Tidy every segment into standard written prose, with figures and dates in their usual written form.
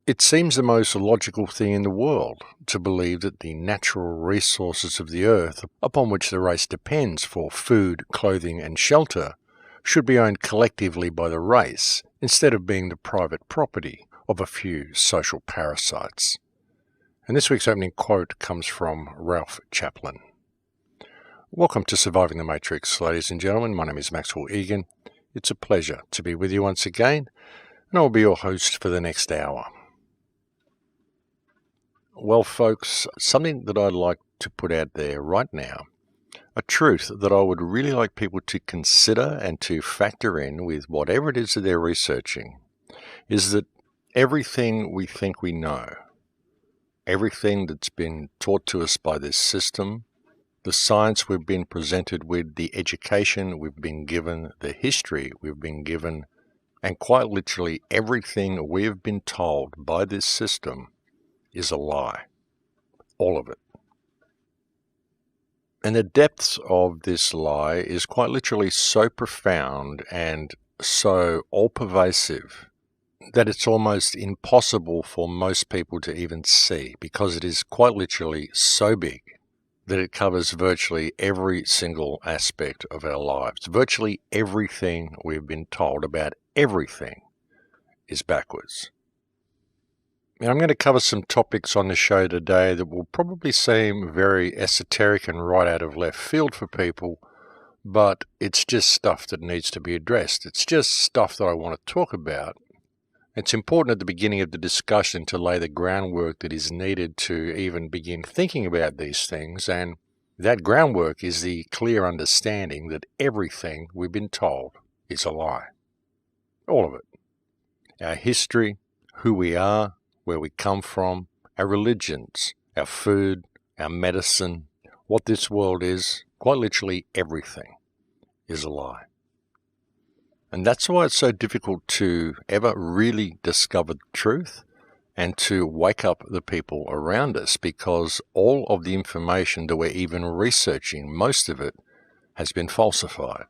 It seems the most logical thing in the world to believe that the natural resources of the earth, upon which the race depends for food, clothing and shelter, should be owned collectively by the race instead of being the private property of a few social parasites. And this week's opening quote comes from Ralph Chaplin. Welcome to Surviving the Matrix, ladies and gentlemen. My name is Maxwell Igan. It's a pleasure to be with you once again, and I'll be your host for the next hour. Well, folks, something that I'd like to put out there right now, a truth that I would really like people to consider and to factor in with whatever it is that they're researching, is that everything we think we know, everything that's been taught to us by this system, the science we've been presented with, the education we've been given, the history we've been given, and quite literally everything we've been told by this system is a lie. All of it. And the depths of this lie is quite literally so profound and so all-pervasive that it's almost impossible for most people to even see, because it is quite literally so big that it covers virtually every single aspect of our lives. Virtually everything we've been told about everything is backwards. And I'm going to cover some topics on the show today that will probably seem very esoteric and right out of left field for people, but it's just stuff that needs to be addressed. It's just stuff that I want to talk about. It's important at the beginning of the discussion to lay the groundwork that is needed to even begin thinking about these things, and that groundwork is the clear understanding that everything we've been told is a lie. All of it. Our history, who we are, where we come from, our religions, our food, our medicine, what this world is, quite literally everything is a lie. And that's why it's so difficult to ever really discover the truth and to wake up the people around us, because all of the information that we're even researching, most of it, has been falsified.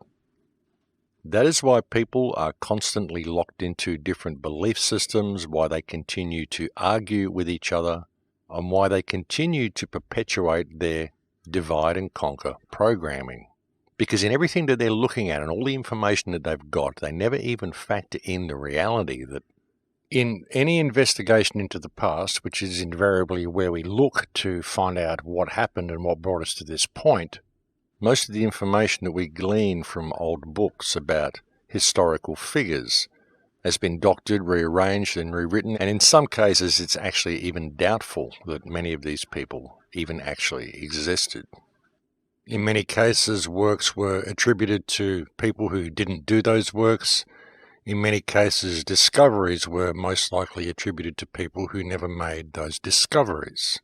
That is why people are constantly locked into different belief systems, why they continue to argue with each other, and why they continue to perpetuate their divide and conquer programming. Because in everything that they're looking at and all the information that they've got, they never even factor in the reality that in any investigation into the past, which is invariably where we look to find out what happened and what brought us to this point, most of the information that we glean from old books about historical figures has been doctored, rearranged and rewritten, and in some cases it's actually even doubtful that many of these people even actually existed. In many cases, works were attributed to people who didn't do those works. In many cases, discoveries were most likely attributed to people who never made those discoveries.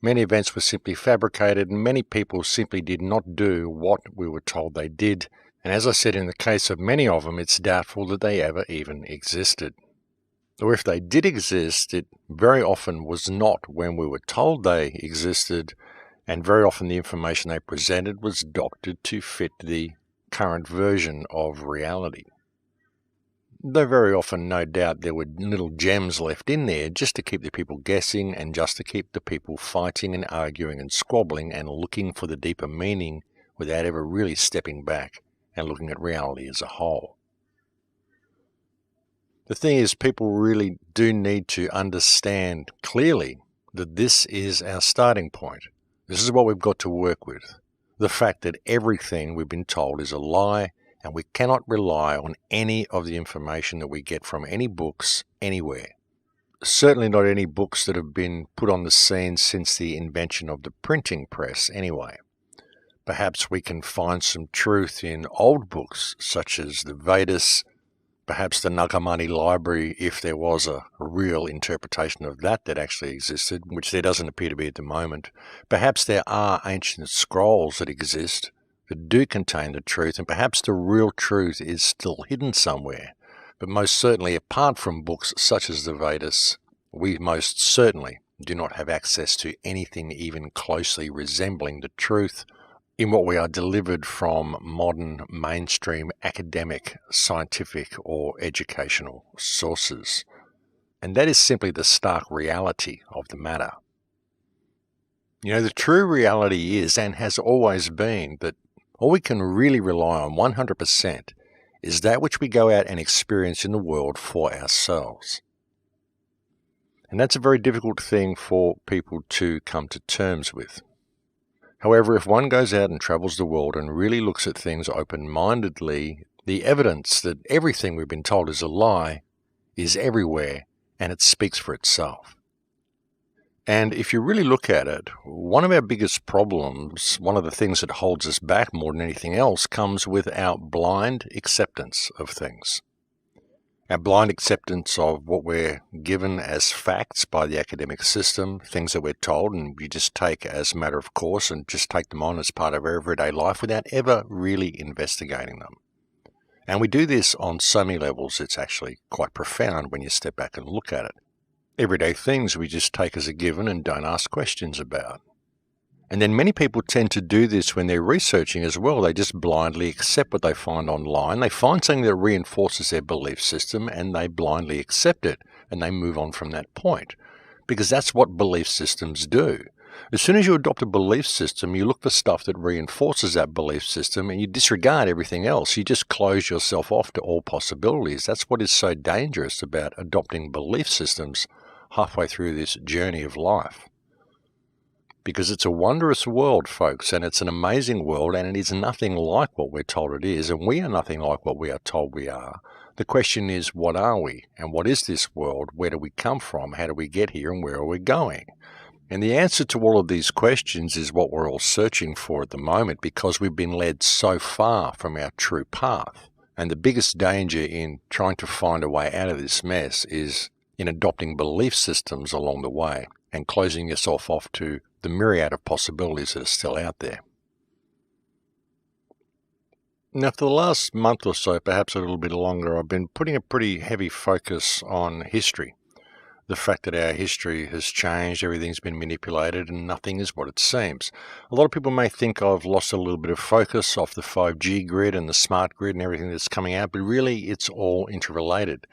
Many events were simply fabricated, and many people simply did not do what we were told they did. And as I said, in the case of many of them, it's doubtful that they ever even existed. Or if they did exist, it very often was not when we were told they existed, and very often the information they presented was doctored to fit the current version of reality. Though very often, no doubt, there were little gems left in there just to keep the people guessing and just to keep the people fighting and arguing and squabbling and looking for the deeper meaning without ever really stepping back and looking at reality as a whole. The thing is, people really do need to understand clearly that this is our starting point. This is what we've got to work with. The fact that everything we've been told is a lie, and we cannot rely on any of the information that we get from any books anywhere. Certainly not any books that have been put on the scene since the invention of the printing press anyway. Perhaps we can find some truth in old books such as the Vedas, perhaps the Nagamani library, if there was a real interpretation of that actually existed, which there doesn't appear to be at the moment. Perhaps there are ancient scrolls that exist that do contain the truth, and perhaps the real truth is still hidden somewhere. But most certainly, apart from books such as the Vedas, we most certainly do not have access to anything even closely resembling the truth in what we are delivered from modern mainstream academic, scientific or educational sources. And that is simply the stark reality of the matter. The true reality is, and has always been, that all we can really rely on 100% is that which we go out and experience in the world for ourselves. And that's a very difficult thing for people to come to terms with. However, if one goes out and travels the world and really looks at things open-mindedly, the evidence that everything we've been told is a lie is everywhere, and it speaks for itself. And if you really look at it, one of our biggest problems, one of the things that holds us back more than anything else, comes with our blind acceptance of things. Our blind acceptance of what we're given as facts by the academic system, things that we're told, and we just take as a matter of course and just take them on as part of our everyday life without ever really investigating them. And we do this on so many levels, it's actually quite profound when you step back and look at it. Everyday things we just take as a given and don't ask questions about. And then many people tend to do this when they're researching as well. They just blindly accept what they find online. They find something that reinforces their belief system and they blindly accept it and they move on from that point. Because that's what belief systems do. As soon as you adopt a belief system, you look for stuff that reinforces that belief system and you disregard everything else. You just close yourself off to all possibilities. That's what is so dangerous about adopting belief systems halfway through this journey of life. Because it's a wondrous world, folks, and it's an amazing world, and it is nothing like what we're told it is, and we are nothing like what we are told we are. The question is, what are we? And what is this world? Where do we come from? How do we get here? And where are we going? And the answer to all of these questions is what we're all searching for at the moment, because we've been led so far from our true path. And the biggest danger in trying to find a way out of this mess is in adopting belief systems along the way and closing yourself off to the myriad of possibilities that are still out there. Now, for the last month or so, perhaps a little bit longer, I've been putting a pretty heavy focus on history. The fact that our history has changed, everything's been manipulated, and nothing is what it seems. A lot of people may think I've lost a little bit of focus off the 5G grid and the smart grid and everything that's coming out, but really it's all interrelated.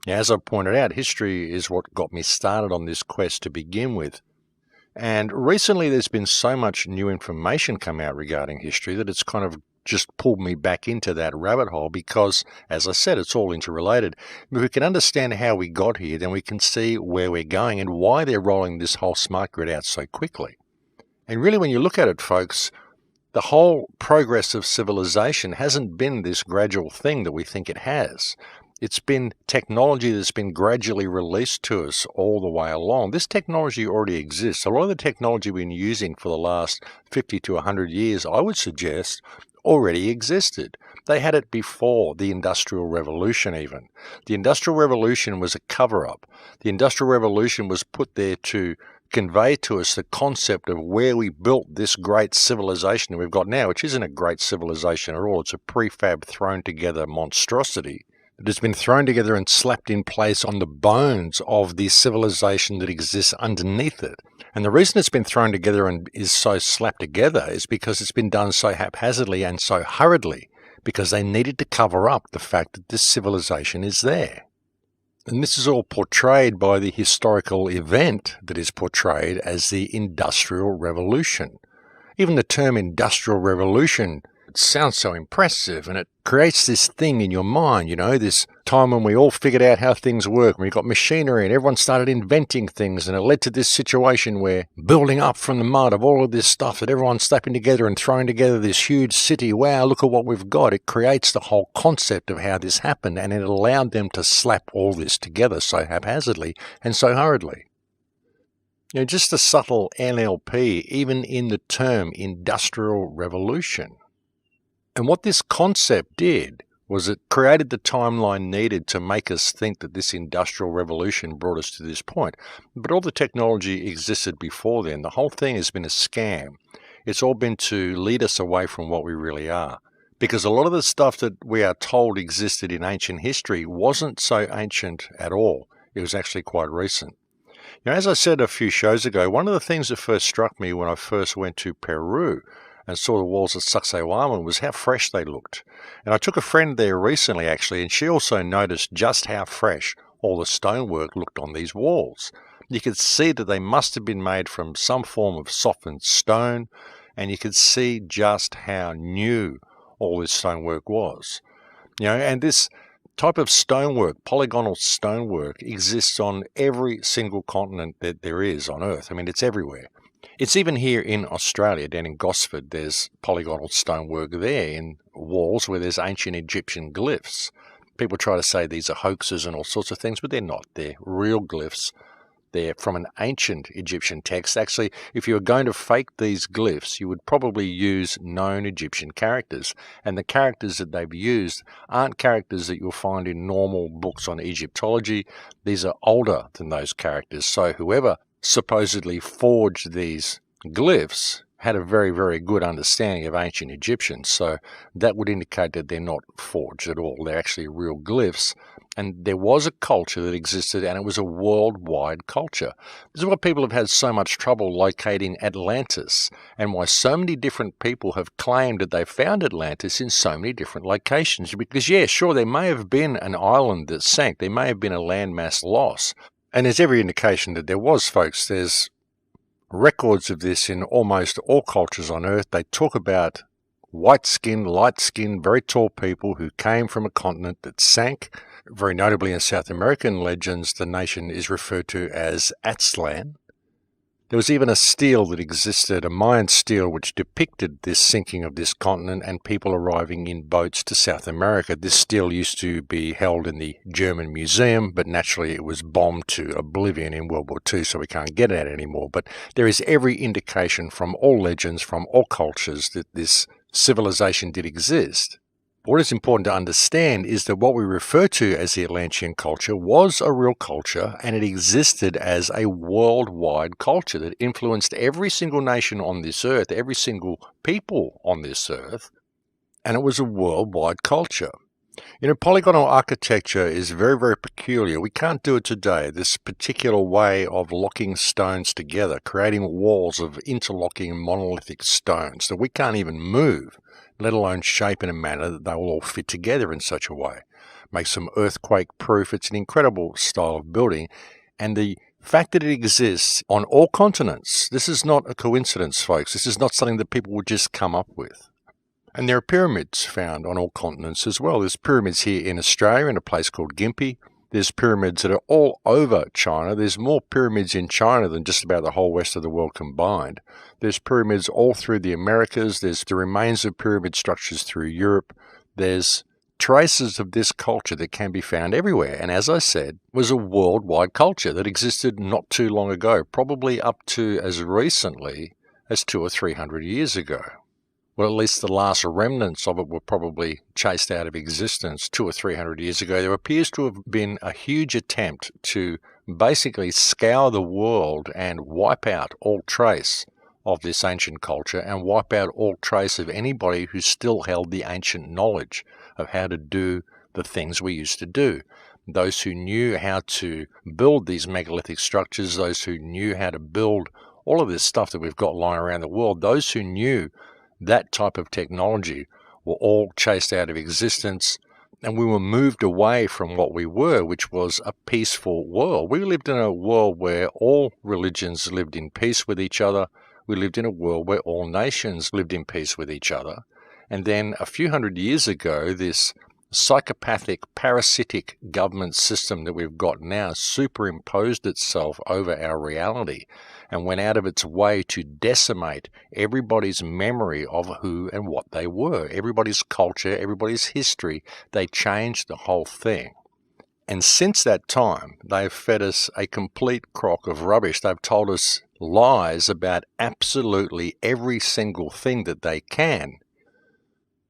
Now, as I pointed out, history is what got me started on this quest to begin with. And recently there's been so much new information come out regarding history that it's kind of just pulled me back into that rabbit hole because, as I said, it's all interrelated. If we can understand how we got here, then we can see where we're going and why they're rolling this whole smart grid out so quickly. And really, when you look at it, folks, the whole progress of civilization hasn't been this gradual thing that we think it has. It's been technology that's been gradually released to us all the way along. This technology already exists. A lot of the technology we've been using for the last 50 to 100 years, I would suggest, already existed. They had it before the Industrial Revolution even. The Industrial Revolution was a cover-up. The Industrial Revolution was put there to convey to us the concept of where we built this great civilization that we've got now, which isn't a great civilization at all. It's a prefab thrown together monstrosity that has been thrown together and slapped in place on the bones of the civilization that exists underneath it. And the reason it's been thrown together and is so slapped together is because it's been done so haphazardly and so hurriedly, because they needed to cover up the fact that this civilization is there. And this is all portrayed by the historical event that is portrayed as the Industrial Revolution. Even the term Industrial Revolution, it sounds so impressive, and it creates this thing in your mind, this time when we all figured out how things work, when we got machinery and everyone started inventing things, and it led to this situation where building up from the mud of all of this stuff that everyone's slapping together and throwing together this huge city. Wow, look at what we've got. It creates the whole concept of how this happened, and it allowed them to slap all this together so haphazardly and so hurriedly. Just a subtle NLP, even in the term Industrial Revolution. And what this concept did was it created the timeline needed to make us think that this Industrial Revolution brought us to this point. But all the technology existed before then. The whole thing has been a scam. It's all been to lead us away from what we really are. Because a lot of the stuff that we are told existed in ancient history wasn't so ancient at all. It was actually quite recent. As I said a few shows ago, one of the things that first struck me when I first went to Peru and saw the walls of Sacsayhuaman was how fresh they looked. And I took a friend there recently, actually, and she also noticed just how fresh all the stonework looked on these walls. You could see that they must have been made from some form of softened stone, and you could see just how new all this stonework was. And this type of stonework, polygonal stonework, exists on every single continent that there is on Earth. I mean, it's everywhere. It's even here in Australia, down in Gosford, there's polygonal stonework there in walls where there's ancient Egyptian glyphs. People try to say these are hoaxes and all sorts of things, but they're not. They're real glyphs. They're from an ancient Egyptian text. Actually, if you were going to fake these glyphs, you would probably use known Egyptian characters. And the characters that they've used aren't characters that you'll find in normal books on Egyptology. These are older than those characters. So whoever supposedly forged these glyphs had a very, very good understanding of ancient Egyptian. So that would indicate that they're not forged at all. They're actually real glyphs. And there was a culture that existed, and it was a worldwide culture. This is why people have had so much trouble locating Atlantis, and why so many different people have claimed that they found Atlantis in so many different locations. Because, yeah, sure, there may have been an island that sank. There may have been a landmass loss. And there's every indication that there was, folks. There's records of this in almost all cultures on Earth. They talk about white-skinned, light-skinned, very tall people who came from a continent that sank. Very notably in South American legends, the nation is referred to as Aztlan. There was even a stele that existed, a Mayan stele, which depicted this sinking of this continent and people arriving in boats to South America. This stele used to be held in the German museum, but naturally it was bombed to oblivion in World War II, so we can't get at it anymore. But there is every indication from all legends, from all cultures, that this civilization did exist. What is important to understand is that what we refer to as the Atlantean culture was a real culture, and it existed as a worldwide culture that influenced every single nation on this earth, every single people on this earth, and it was a worldwide culture. Polygonal architecture is very, very peculiar. We can't do it today. This particular way of locking stones together, creating walls of interlocking monolithic stones that we can't even move, let alone shape in a manner that they will all fit together in such a way. Makes them earthquake-proof. It's an incredible style of building. And the fact that it exists on all continents, this is not a coincidence, folks. This is not something that people would just come up with. And there are pyramids found on all continents as well. There's pyramids here in Australia in a place called Gympie. There's pyramids that are all over China. There's more pyramids in China than just about the whole rest of the world combined. There's pyramids all through the Americas. There's the remains of pyramid structures through Europe. There's traces of this culture that can be found everywhere. And as I said, it was a worldwide culture that existed not too long ago, probably up to as recently as 200 or 300 years ago. Well, at least the last remnants of it were probably chased out of existence 200 or 300 years ago. There appears to have been a huge attempt to basically scour the world and wipe out all trace of this ancient culture and wipe out all trace of anybody who still held the ancient knowledge of how to do the things we used to do. Those who knew how to build these megalithic structures, those who knew how to build all of this stuff that we've got lying around the world, those who knew that type of technology were all chased out of existence, and we were moved away from what we were, which was a peaceful world. We lived in a world where all religions lived in peace with each other. We lived in a world where all nations lived in peace with each other. And then a few hundred years ago, this psychopathic, parasitic government system that we've got now superimposed itself over our reality and went out of its way to decimate everybody's memory of who and what they were, everybody's culture, everybody's history. They changed the whole thing. And since that time, they've fed us a complete crock of rubbish. They've told us lies about absolutely every single thing that they can.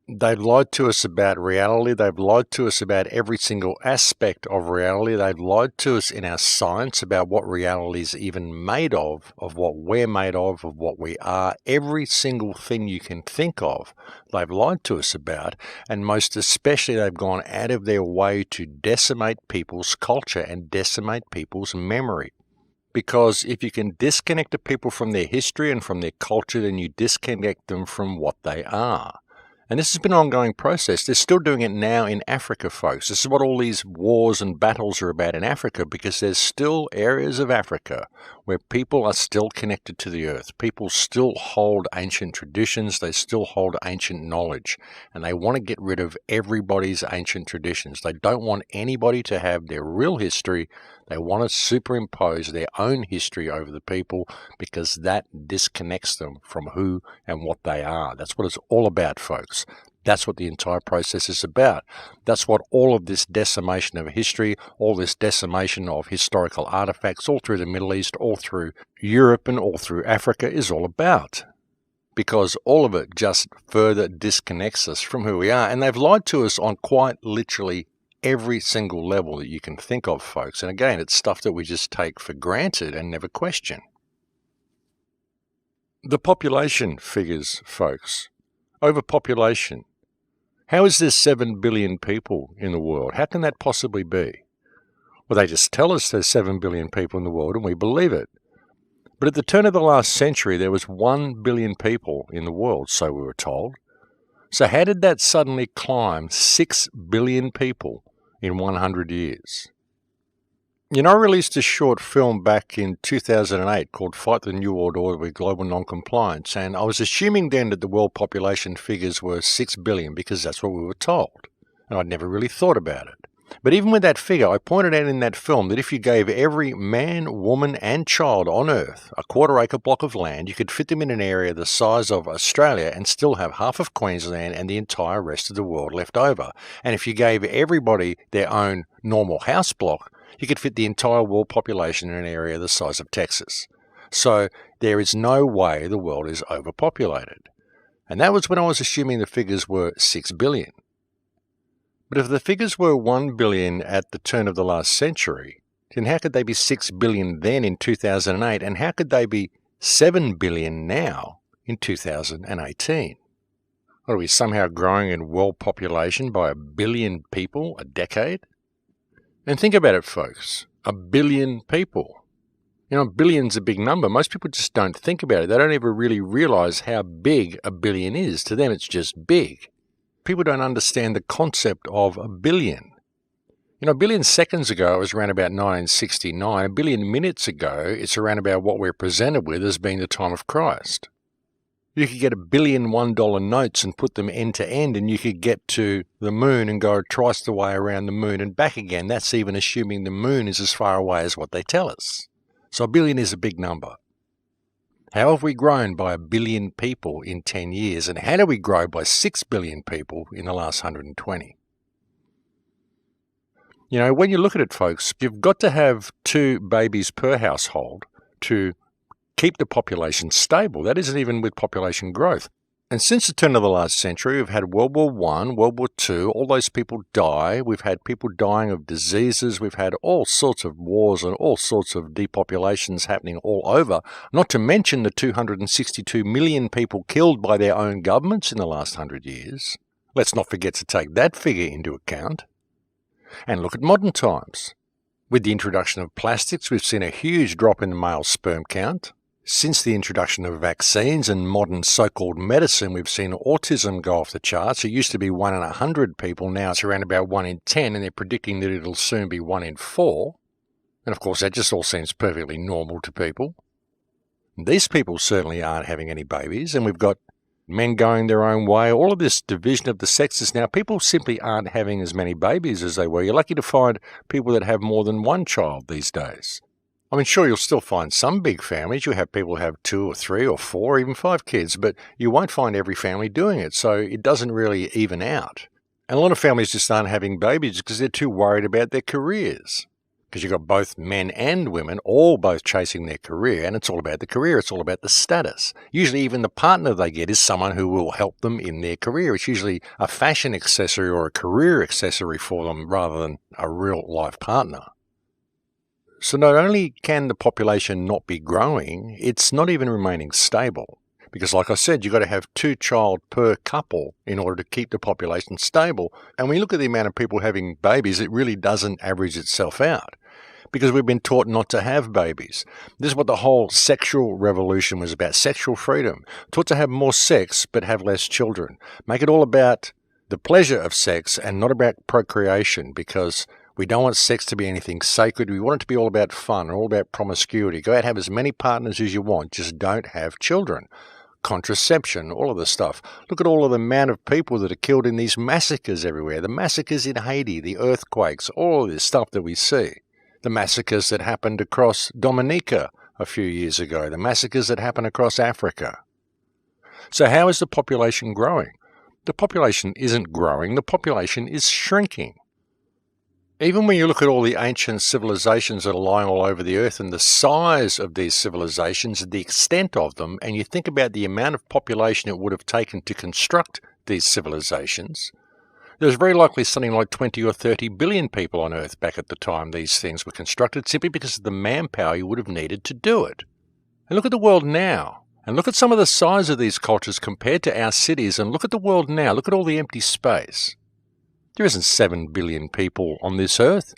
They've lied to us about reality. They've lied to us about every single aspect of reality. They've lied to us in our science about what reality is even made of what we're made of what we are. Every single thing you can think of, they've lied to us about. And most especially, they've gone out of their way to decimate people's culture and decimate people's memory. Because if you can disconnect the people from their history and from their culture, then you disconnect them from what they are. And this has been an ongoing process. They're still doing it now in Africa, folks. This is what all these wars and battles are about in Africa, because there's still areas of Africa where people are still connected to the earth. People still hold ancient traditions. They still hold ancient knowledge. And they want to get rid of everybody's ancient traditions. They don't want anybody to have their real history. They want to superimpose their own history over the people, because that disconnects them from who and what they are. That's what it's all about, folks. That's what the entire process is about. That's what all of this decimation of history, all this decimation of historical artifacts, all through the Middle East, all through Europe and all through Africa is all about. Because all of it just further disconnects us from who we are. And they've lied to us on quite literally every single level that you can think of, folks. And again, it's stuff that we just take for granted and never question. The population figures, folks. Overpopulation. How is there 7 billion people in the world? How can that possibly be? Well, they just tell us there's 7 billion people in the world and we believe it. But at the turn of the last century, there was 1 billion people in the world, so we were told. So how did that suddenly climb 6 billion people in 100 years? You know, I released a short film back in 2008 called Fight the New World Order with Global Noncompliance, and I was assuming then that the world population figures were 6 billion because that's what we were told, and I'd never really thought about it. But even with that figure, I pointed out in that film that if you gave every man, woman and child on Earth a quarter-acre block of land, you could fit them in an area the size of Australia and still have half of Queensland and the entire rest of the world left over. And if you gave everybody their own normal house block, you could fit the entire world population in an area the size of Texas. So there is no way the world is overpopulated. And that was when I was assuming the figures were 6 billion. But if the figures were 1 billion at the turn of the last century, then how could they be 6 billion then in 2008, and how could they be 7 billion now in 2018? Are we somehow growing in world population by 1 billion people a decade? And think about it, folks. 1 billion people. You know, 1 billion's a big number. Most people just don't think about it. They don't ever really realize how big 1 billion is. To them, it's just big. People don't understand the concept of 1 billion. You know, 1 billion seconds ago, it was around about 1969. 1 billion minutes ago, it's around about what we're presented with as being the time of Christ. You could get 1 billion $1 notes and put them end to end, and you could get to the moon and go twice the way around the moon and back again. That's even assuming the moon is as far away as what they tell us. So 1 billion is a big number. How have we grown by 1 billion people in 10 years, and how do we grow by 6 billion people in the last 120? You know, when you look at it, folks, you've got to have 2 babies per household to keep the population stable. That isn't even with population growth. And since the turn of the last century, we've had World War I, World War II, all those people die. We've had people dying of diseases. We've had all sorts of wars and all sorts of depopulations happening all over, not to mention the 262 million people killed by their own governments in the last 100 years. Let's not forget to take that figure into account. And look at modern times. With the introduction of plastics, we've seen a huge drop in the male sperm count. Since the introduction of vaccines and modern so-called medicine, we've seen autism go off the charts. It used to be 1 in 100 people. Now it's around about 1 in 10, and they're predicting that it'll soon be 1 in 4. And of course, that just all seems perfectly normal to people. These people certainly aren't having any babies, and we've got men going their own way. All of this division of the sexes now, people simply aren't having as many babies as they were. You're lucky to find people that have more than 1 child these days. I mean, sure, you'll still find some big families. You have people who have 2 or 3 or 4, even 5 kids, but you won't find every family doing it, so it doesn't really even out. And a lot of families just aren't having babies because they're too worried about their careers. Because you've got both men and women all both chasing their career, and it's all about the career, it's all about the status. Usually even the partner they get is someone who will help them in their career. It's usually a fashion accessory or a career accessory for them rather than a real life partner. So not only can the population not be growing, it's not even remaining stable. Because like I said, you've got to have 2 child per couple in order to keep the population stable. And when you look at the amount of people having babies, it really doesn't average itself out. because we've been taught not to have babies. This is what the whole sexual revolution was about, sexual freedom. Taught to have more sex but have less children. Make it all about the pleasure of sex and not about procreation, because we don't want sex to be anything sacred. We want it to be all about fun and all about promiscuity. Go out and have as many partners as you want, just don't have children. Contraception, all of this stuff. Look at all of the amount of people that are killed in these massacres everywhere. The massacres in Haiti, the earthquakes, all of this stuff that we see. The massacres that happened across Dominica a few years ago. The massacres that happened across Africa. So how is the population growing? The population isn't growing. The population is shrinking. Even when you look at all the ancient civilizations that are lying all over the earth and the size of these civilizations, the extent of them, and you think about the amount of population it would have taken to construct these civilizations, there's very likely something like 20 or 30 billion people on Earth back at the time these things were constructed, simply because of the manpower you would have needed to do it. And look at the world now, and look at some of the size of these cultures compared to our cities, and look at the world now, look at all the empty space. There isn't 7 billion people on this earth.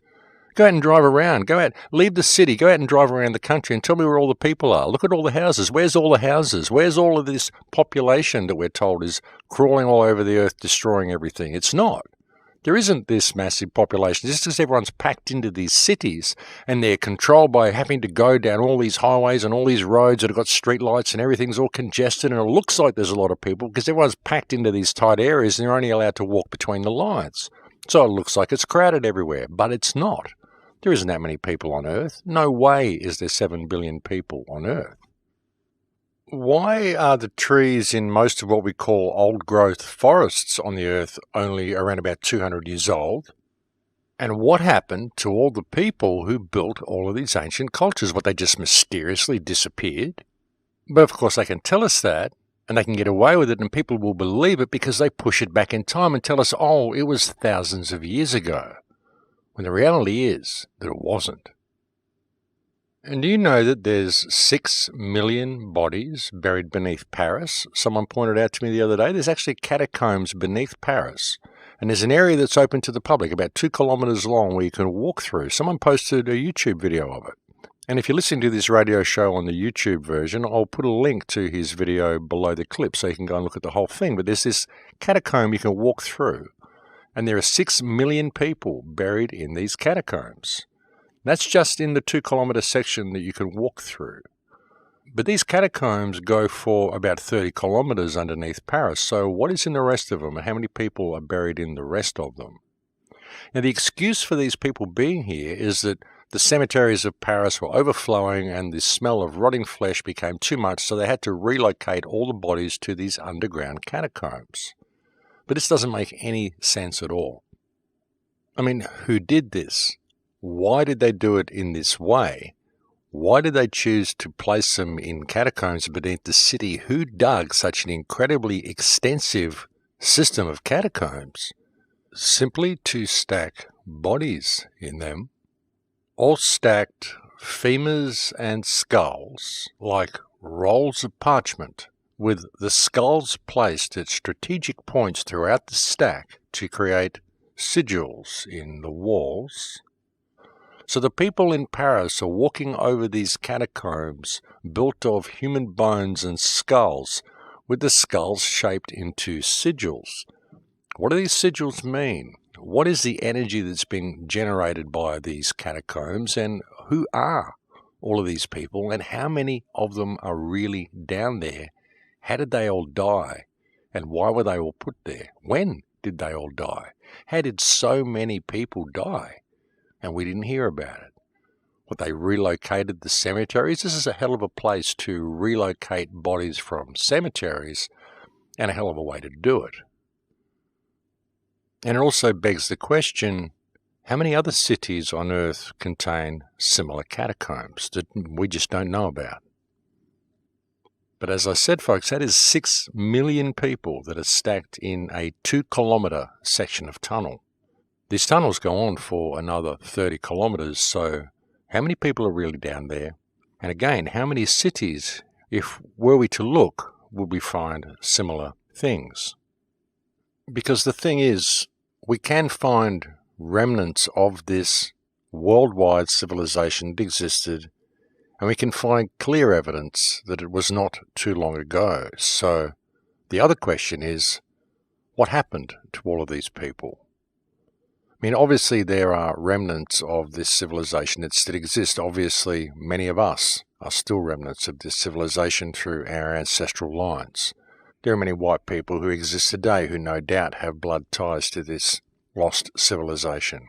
Go out and drive around. Go out, leave the city, go out and drive around the country and tell me where all the people are. Look at all the houses. Where's all the houses? Where's all of this population that we're told is crawling all over the earth, destroying everything? It's not. There isn't this massive population. It's just everyone's packed into these cities and they're controlled by having to go down all these highways and all these roads that have got street lights and everything's all congested, and it looks like there's a lot of people because everyone's packed into these tight areas and they're only allowed to walk between the lines. So it looks like it's crowded everywhere, but it's not. There isn't that many people on Earth. No way is there 7 billion people on Earth. Why are the trees in most of what we call old-growth forests on the Earth only around about 200 years old? And what happened to all the people who built all of these ancient cultures? What, they just mysteriously disappeared? But of course they can tell us that, and they can get away with it, and people will believe it because they push it back in time and tell us, oh, it was thousands of years ago, when the reality is that it wasn't. And do you know that there's 6 million bodies buried beneath Paris? Someone pointed out to me the other day, there's actually catacombs beneath Paris. And there's an area that's open to the public, about 2 kilometres long, where you can walk through. Someone posted a YouTube video of it. And if you're listening to this radio show on the YouTube version, I'll put a link to his video below the clip so you can go and look at the whole thing. But there's this catacomb you can walk through. And there are 6 million people buried in these catacombs. That's just in the 2 kilometre section that you can walk through. But these catacombs go for about 30 kilometres underneath Paris. So what is in the rest of them, and how many people are buried in the rest of them? Now, the excuse for these people being here is that the cemeteries of Paris were overflowing and the smell of rotting flesh became too much, so they had to relocate all the bodies to these underground catacombs. But this doesn't make any sense at all. I mean, who did this? Why did they do it in this way? Why did they choose to place them in catacombs beneath the city? Who dug such an incredibly extensive system of catacombs? Simply to stack bodies in them, all stacked femurs and skulls like rolls of parchment, with the skulls placed at strategic points throughout the stack to create sigils in the walls. So the people in Paris are walking over these catacombs built of human bones and skulls, with the skulls shaped into sigils. What do these sigils mean? What is the energy that's being generated by these catacombs, and who are all of these people, and how many of them are really down there? How did they all die? And why were they all put there? When did they all die? How did so many people die? And we didn't hear about it. What, they relocated the cemeteries? This is a hell of a place to relocate bodies from cemeteries, and a hell of a way to do it. And it also begs the question, how many other cities on Earth contain similar catacombs that we just don't know about? But as I said, folks, that is 6 million people that are stacked in a 2 kilometre section of tunnel. These tunnels go on for another 30 kilometres, so how many people are really down there? And again, how many cities, if were we to look, would we find similar things? Because the thing is, we can find remnants of this worldwide civilization that existed, and we can find clear evidence that it was not too long ago. So the other question is, what happened to all of these people? I mean, obviously there are remnants of this civilization that still exist. Obviously, many of us are still remnants of this civilization through our ancestral lines. There are many white people who exist today who no doubt have blood ties to this lost civilization.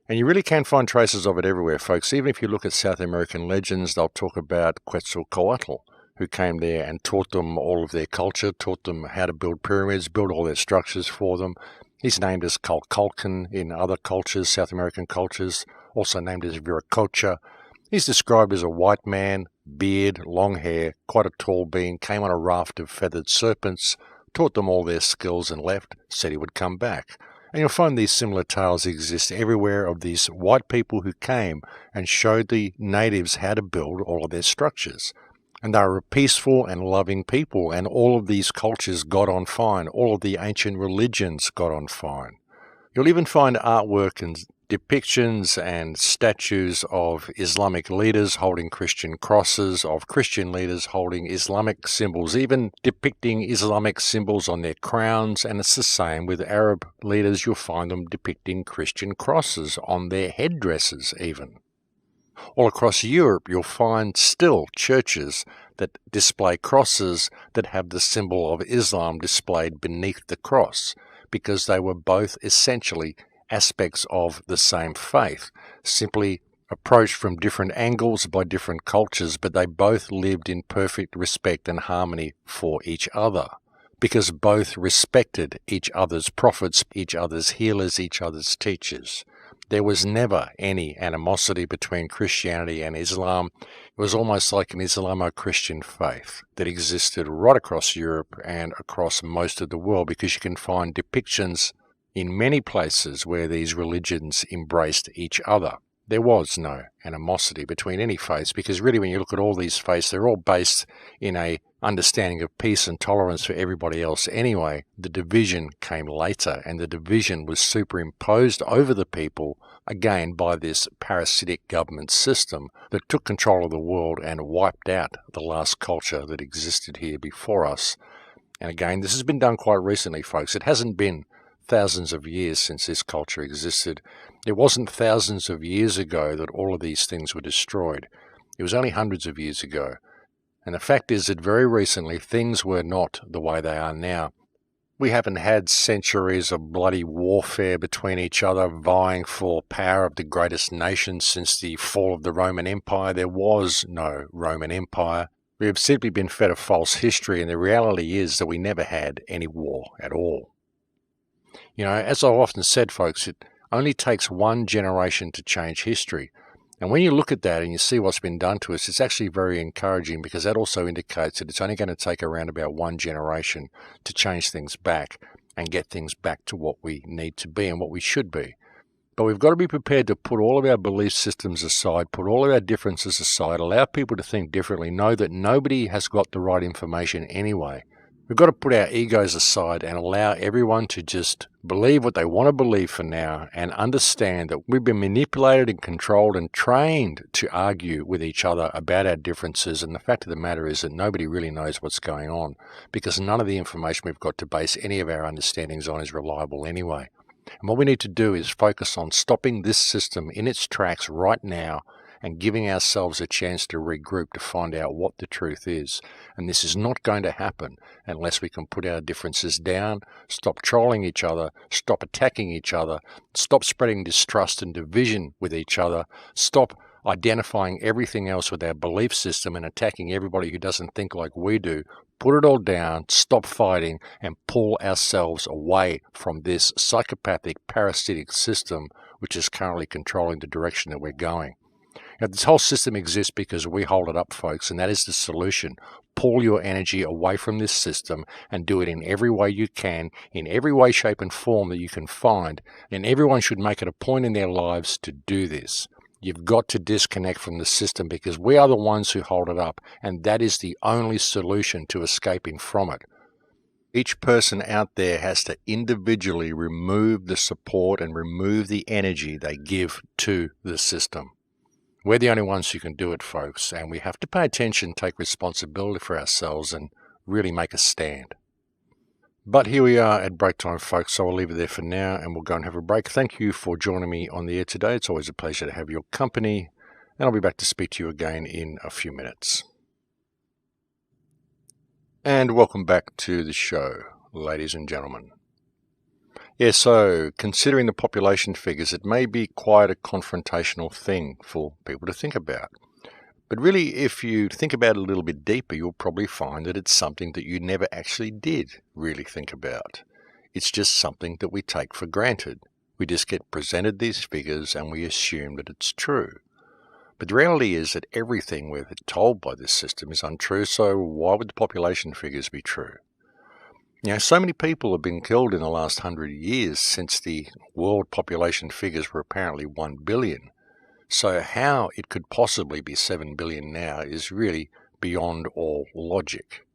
And you really can find traces of it everywhere, folks. Even if you look at South American legends, they'll talk about Quetzalcoatl, who came there and taught them all of their culture, taught them how to build pyramids, build all their structures for them. He's named as Calculcan in other cultures, South American cultures, also named as Viracocha. He's described as a white man, beard, long hair, quite a tall being, came on a raft of feathered serpents, taught them all their skills and left, said he would come back. And you'll find these similar tales exist everywhere of these white people who came and showed the natives how to build all of their structures. And they were a peaceful and loving people, and all of these cultures got on fine. All of the ancient religions got on fine. You'll even find artwork and depictions and statues of Islamic leaders holding Christian crosses, of Christian leaders holding Islamic symbols, even depicting Islamic symbols on their crowns. And it's the same with Arab leaders. You'll find them depicting Christian crosses on their headdresses even. All across Europe, you'll find still churches that display crosses that have the symbol of Islam displayed beneath the cross, because they were both essentially aspects of the same faith, simply approached from different angles by different cultures, but they both lived in perfect respect and harmony for each other, because both respected each other's prophets, each other's healers, each other's teachers. There was never any animosity between Christianity and Islam. It was almost like an Islamo-Christian faith that existed right across Europe and across most of the world, because you can find depictions in many places where these religions embraced each other. There was no animosity between any faiths, because really when you look at all these faiths, they're all based in a understanding of peace and tolerance for everybody else anyway. The division came later, and the division was superimposed over the people, again by this parasitic government system that took control of the world and wiped out the last culture that existed here before us. And again, this has been done quite recently, folks. It hasn't been thousands of years since this culture existed. It wasn't thousands of years ago that all of these things were destroyed. It was only hundreds of years ago. And the fact is that very recently things were not the way they are now. We haven't had centuries of bloody warfare between each other, vying for power of the greatest nation since the fall of the Roman Empire. There was no Roman Empire. We have simply been fed a false history, and the reality is that we never had any war at all. You know, as I've often said, folks, it only takes one generation to change history. And when you look at that and you see what's been done to us, it's actually very encouraging, because that also indicates that it's only going to take around about one generation to change things back and get things back to what we need to be and what we should be. But we've got to be prepared to put all of our belief systems aside, put all of our differences aside, allow people to think differently, know that nobody has got the right information anyway. We've got to put our egos aside and allow everyone to just believe what they want to believe for now, and understand that we've been manipulated and controlled and trained to argue with each other about our differences. And the fact of the matter is that nobody really knows what's going on, because none of the information we've got to base any of our understandings on is reliable anyway. And what we need to do is focus on stopping this system in its tracks right now and giving ourselves a chance to regroup to find out what the truth is. And this is not going to happen unless we can put our differences down, stop trolling each other, stop attacking each other, stop spreading distrust and division with each other, stop identifying everything else with our belief system and attacking everybody who doesn't think like we do. Put it all down, stop fighting, and pull ourselves away from this psychopathic, parasitic system which is currently controlling the direction that we're going. Now, this whole system exists because we hold it up, folks, and that is the solution. Pull your energy away from this system and do it in every way you can, in every way, shape, and form that you can find. And everyone should make it a point in their lives to do this. You've got to disconnect from the system, because we are the ones who hold it up, and that is the only solution to escaping from it. Each person out there has to individually remove the support and remove the energy they give to the system. We're the only ones who can do it, folks, and we have to pay attention, take responsibility for ourselves, and really make a stand. But here we are at break time, folks, so I'll leave it there for now, and we'll go and have a break. Thank you for joining me on the air today. It's always a pleasure to have your company, and I'll be back to speak to you again in a few minutes. And welcome back to the show, ladies and gentlemen. Yeah, so considering the population figures, it may be quite a confrontational thing for people to think about. But really, if you think about it a little bit deeper, you'll probably find that it's something that you never actually did really think about. It's just something that we take for granted. We just get presented these figures and we assume that it's true. But the reality is that everything we're told by this system is untrue, so why would the population figures be true? So many people have been killed in the last 100 years since the world population figures were apparently 1 billion. So how it could possibly be 7 billion now is really beyond all logic.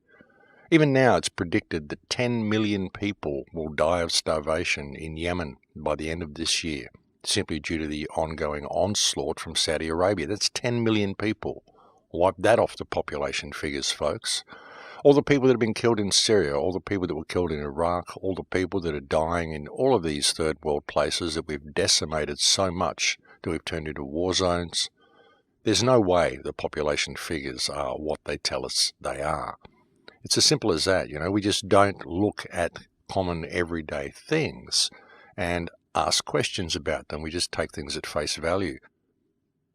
Even now it's predicted that 10 million people will die of starvation in Yemen by the end of this year, simply due to the ongoing onslaught from Saudi Arabia. That's 10 million people. Wipe that off the population figures, folks. All the people that have been killed in Syria, all the people that were killed in Iraq, all the people that are dying in all of these third world places that we've decimated so much that we've turned into war zones. There's no way the population figures are what they tell us they are. It's as simple as that. We just don't look at common everyday things and ask questions about them. We just take things at face value.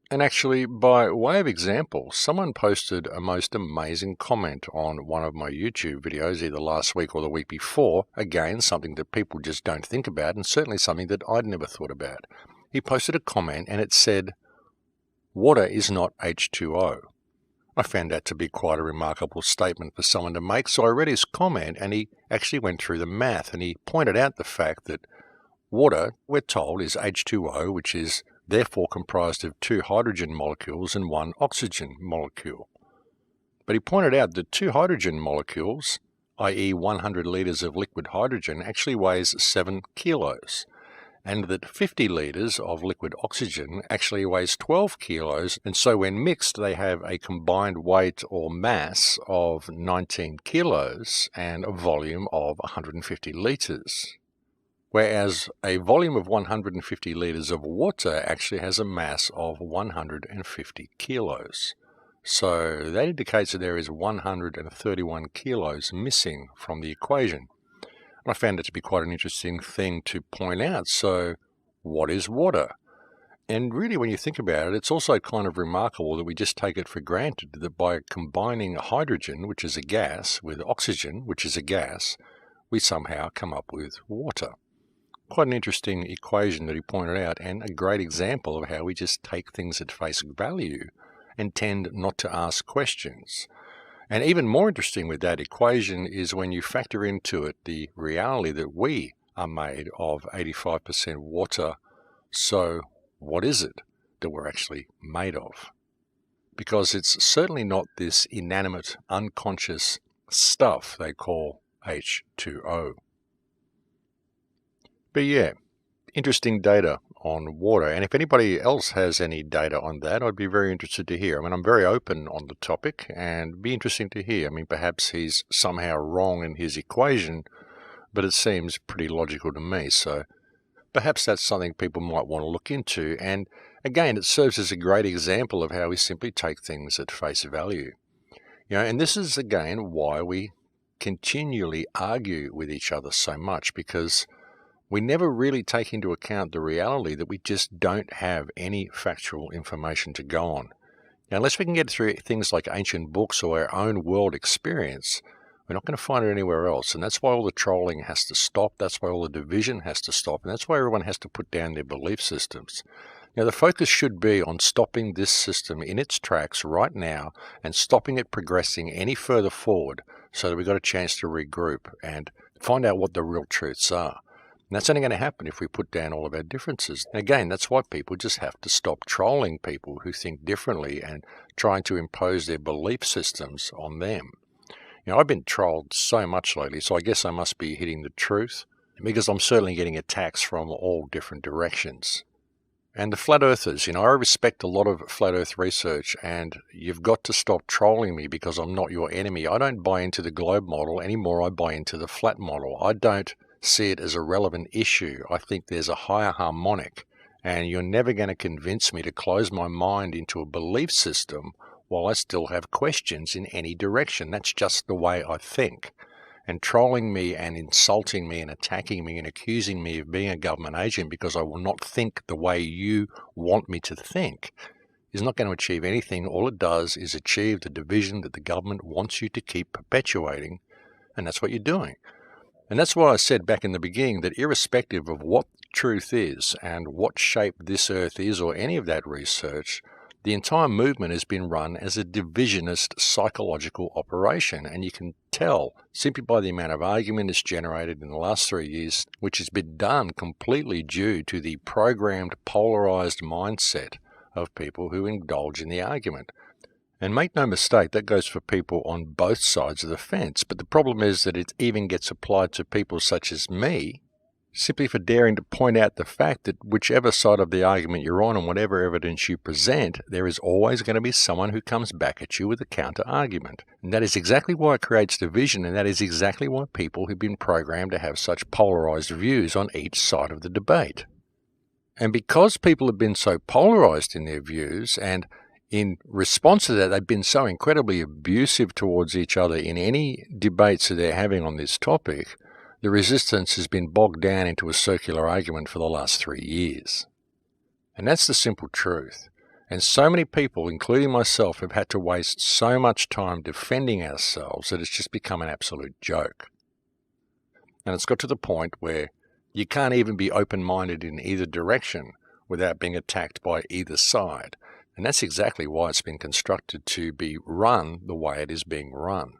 And actually, by way of example, someone posted a most amazing comment on one of my YouTube videos, either last week or the week before. Again, something that people just don't think about, and certainly something that I'd never thought about. He posted a comment and it said, "Water is not H2O." I found that to be quite a remarkable statement for someone to make, so I read his comment and he actually went through the math and he pointed out the fact that water, we're told, is H2O, which is therefore comprised of 2 hydrogen molecules and 1 oxygen molecule. But he pointed out that 2 hydrogen molecules, i.e. 100 litres of liquid hydrogen, actually weighs 7 kilos, and that 50 litres of liquid oxygen actually weighs 12 kilos, and so when mixed they have a combined weight or mass of 19 kilos and a volume of 150 litres. Whereas a volume of 150 litres of water actually has a mass of 150 kilos. So that indicates that there is 131 kilos missing from the equation. And I found it to be quite an interesting thing to point out. So what is water? And really, when you think about it, it's also kind of remarkable that we just take it for granted that by combining hydrogen, which is a gas, with oxygen, which is a gas, we somehow come up with water. Quite an interesting equation that he pointed out, and a great example of how we just take things at face value and tend not to ask questions. And even more interesting with that equation is when you factor into it the reality that we are made of 85% water. So what is it that we're actually made of? Because it's certainly not this inanimate, unconscious stuff they call H2O. But yeah, interesting data on water. And if anybody else has any data on that, I'd be very interested to hear. I'm very open on the topic and it'd be interesting to hear. Perhaps he's somehow wrong in his equation, but it seems pretty logical to me. So perhaps that's something people might want to look into. And again, it serves as a great example of how we simply take things at face value. And this is again why we continually argue with each other so much, because we never really take into account the reality that we just don't have any factual information to go on. Now, unless we can get through things like ancient books or our own world experience, we're not going to find it anywhere else. And that's why all the trolling has to stop. That's why all the division has to stop. And that's why everyone has to put down their belief systems. The focus should be on stopping this system in its tracks right now and stopping it progressing any further forward so that we've got a chance to regroup and find out what the real truths are. And that's only going to happen if we put down all of our differences. And again, that's why people just have to stop trolling people who think differently and trying to impose their belief systems on them. I've been trolled so much lately, so I guess I must be hitting the truth, because I'm certainly getting attacks from all different directions. And the flat earthers, I respect a lot of flat earth research, and you've got to stop trolling me because I'm not your enemy. I don't buy into the globe model anymore. I buy into the flat model. I don't see it as a relevant issue. I think there's a higher harmonic, and you're never going to convince me to close my mind into a belief system while I still have questions in any direction. That's just the way I think. And trolling me and insulting me and attacking me and accusing me of being a government agent because I will not think the way you want me to think is not going to achieve anything. All it does is achieve the division that the government wants you to keep perpetuating, and that's what you're doing. And that's why I said back in the beginning that irrespective of what truth is and what shape this earth is or any of that research, the entire movement has been run as a divisionist psychological operation, and you can tell simply by the amount of argument it's generated in the last 3 years, which has been done completely due to the programmed, polarized mindset of people who indulge in the argument. And make no mistake, that goes for people on both sides of the fence, but the problem is that it even gets applied to people such as me, simply for daring to point out the fact that whichever side of the argument you're on and whatever evidence you present, there is always going to be someone who comes back at you with a counter-argument. And that is exactly why it creates division, and that is exactly why people have been programmed to have such polarized views on each side of the debate. And because people have been so polarized in their views, and in response to that, they've been so incredibly abusive towards each other in any debates that they're having on this topic, the resistance has been bogged down into a circular argument for the last 3 years. And that's the simple truth. And so many people, including myself, have had to waste so much time defending ourselves that it's just become an absolute joke. And it's got to the point where you can't even be open-minded in either direction without being attacked by either side. And that's exactly why it's been constructed to be run the way it is being run.